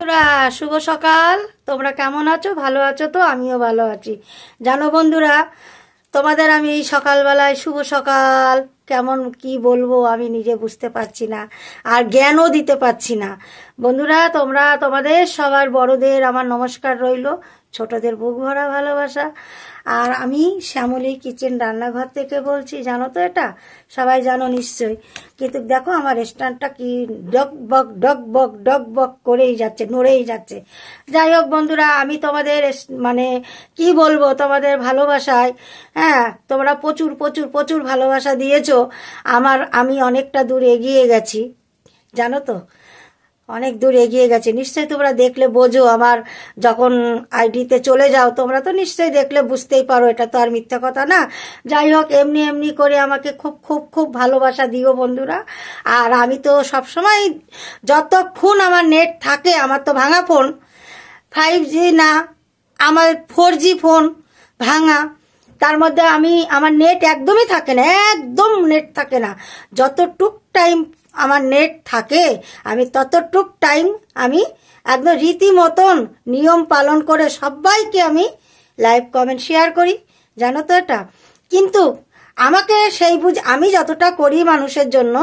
বন্ধুরা, শুভ সকাল। তোমরা কেমন আছো? ভালো আছো তো? আমিও ভালো আছি। জানো বন্ধুরা, তোমাদের আমি এই সকালবেলায় শুভ সকাল কেমন কি বলবো আমি নিজে বুঝতে পারছি না, আর জ্ঞানও দিতে পারছি না। বন্ধুরা, তোমরা তোমাদের সবার বড়দের আমার নমস্কার রইল, ছোটদের বুক ভরা ভালোবাসা। আর আমি শ্যামলী কিচেন রান্নাঘর থেকে বলছি। জানো তো এটা? সবাই জানো নিশ্চয়ই। কিন্তু দেখো আমার স্ট্যান্ডটা কি ডগ বক করেই যাচ্ছে, নড়েই যাচ্ছে। যাই হোক বন্ধুরা, আমি তোমাদের মানে কি বলবো, তোমাদের ভালোবাসায়, হ্যাঁ, তোমরা প্রচুর প্রচুর প্রচুর ভালোবাসা দিয়েছো। আমি অনেকটা দূর এগিয়ে গেছি, জানো তো, অনেক দূর এগিয়ে গেছে। নিশ্চয়ই তোমরা দেখলে বোঝো, আমার যখন আইডিতে চলে যাও তোমরা তো নিশ্চয়ই দেখলে বুঝতেই পারো, এটা তো আর মিথ্যা কথা না। যাই হোক, এমনি এমনি করে আমাকে খুব খুব খুব ভালোবাসা দিও বন্ধুরা। আর আমি তো সবসময়, যতক্ষণ আমার নেট থাকে, আমার তো ভাঙা ফোন, 5G না, আমার 4G ফোন ভাঙা, তার মধ্যে আমার নেট একদমই থাকে না, একদম নেট থাকে না। যতটুক টাইম আমার নেট থাকে আমি ততটুক টাইম আমি একদম রীতিমতন নিয়ম পালন করে সবাইকে আমি লাইভ কমেন্ট শেয়ার করি, জানো তো এটা। কিন্তু আমাকে আমি যতটা করি মানুষের জন্য,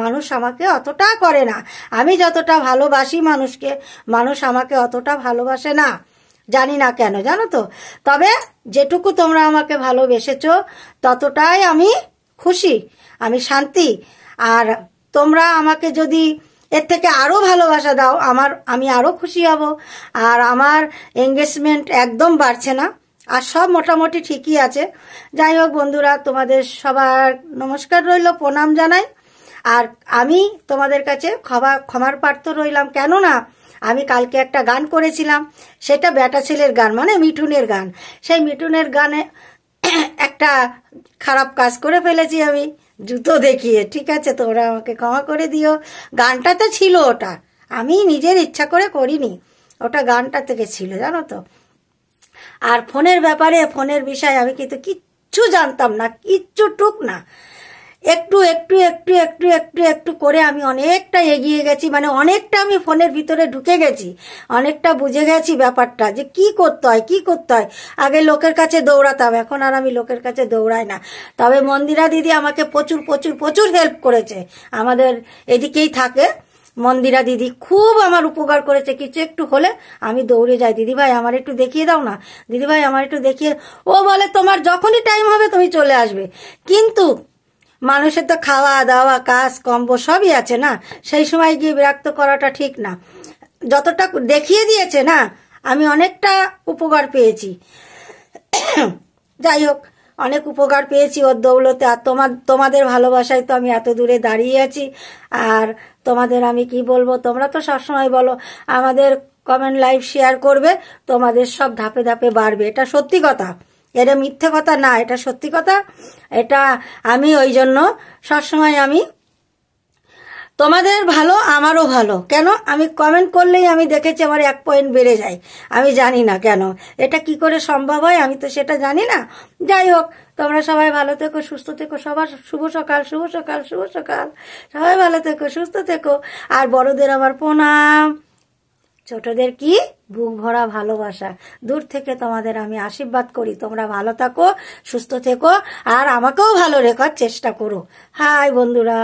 মানুষ আমাকে অতটা করে না। আমি যতটা ভালোবাসি মানুষকে, মানুষ আমাকে অতটা ভালোবাসে না, জানি না কেন, জানো তো। তবে যেটুকু তোমরা আমাকে ভালোবেসেছো ততটাই আমি খুশি, আমি শান্তি। আর তোমরা আমাকে যদি এর থেকে আরও ভালোবাসা দাও, আমি আরও খুশি হব। আর আমার এঙ্গেজমেন্ট একদম বাড়ছে না, আর সব মোটামুটি ঠিকই আছে। যাই হোক বন্ধুরা, তোমাদের সবার নমস্কার রইল, প্রণাম জানাই। আর আমি তোমাদের কাছে ক্ষমার প্রার্থ রইলাম। কেননা আমি কালকে একটা গান করেছিলাম, সেটা ব্যাটা ছেলের গান, মানে মিঠুনের গান। সেই মিঠুনের গানে একটা খারাপ কাজ করে ফেলেছি আমি, জুতো দেখিয়ে। ঠিক আছে, তোমরা আমাকে ক্ষমা করে দিও। গানটাতে ছিল, ওটা আমি নিজের ইচ্ছা করে করিনি, ওটা গানটা থেকে ছিল, জানো তো। আর ফোনের বিষয়ে আমি কিন্তু কিচ্ছু জানতাম না, কিচ্ছুটুক না। একটু একটু একটু একটু একটু একটু করে আমি অনেকটা এগিয়ে গেছি, মানে অনেকটা আমি ফোনের ভিতরে ঢুকে গেছি, অনেকটা বুঝে গেছি ব্যাপারটা, যে কি করতে হয় কি করতে হয়। আগে লোকের কাছে দৌড়াতাম, এখন আর আমি লোকের কাছে দৌড়াই না। তবে মন্দিরা দিদি আমাকে প্রচুর প্রচুর প্রচুর হেল্প করেছে, আমাদের এদিকেই থাকে মন্দিরা দিদি, খুব আমার উপকার করেছে। কিছু একটু হলে আমি দৌড়ে যাই, দিদিভাই আমার একটু দেখিয়ে দাও না, দিদিভাই আমার একটু দেখিয়ে। ও বলে তোমার যখনই টাইম হবে তুমি চলে আসবে। কিন্তু মানুষের তো খাওয়া দাওয়া কাজ কম্ব সবই আছে না, সেই সময় গিয়ে বিরক্ত করাটা ঠিক না। যতটা দেখিয়ে দিয়েছে না, আমি অনেকটা উপকার পেয়েছি। যাই হোক, অনেক উপকার পেয়েছি ওর দৌলতে। আর তোমাদের ভালোবাসায় তো আমি এত দূরে দাঁড়িয়ে আছি। আর তোমাদের আমি কি বলবো, তোমরা তো সবসময় বলো আমাদের কমেন্ট লাইভ শেয়ার করবে, তোমাদের সব ধাপে ধাপে বাড়বে। এটা সত্যি কথা, এটা মিথ্যে কথা না, এটা সত্যি কথা। এটা আমি ওই জন্য সবসময় আমি তোমাদের ভালো, আমারও ভালো। কেন আমি কমেন্ট করলেই আমি দেখেছি আমার 1 পয়েন্ট বেড়ে যায়, আমি জানি না কেন, এটা কি করে সম্ভব হয়, আমি তো সেটা জানি না। যাই হোক, তোমরা সবাই ভালো থেকো, সুস্থ থেকো। সবার শুভ সকাল, শুভ সকাল, শুভ সকাল। সবাই ভালো থেকো, সুস্থ থেকো। আর বড়দের আমার প্রণাম, ছোটদের কি বুক ভরা ভালোবাসা। দূর থেকে তোমাদের আমি আশীর্বাদ করি, তোমরা ভালো থাকো, সুস্থ থেকো, আর আমাকেও ভালো রেখার চেষ্টা করো। হাই বন্ধুরা।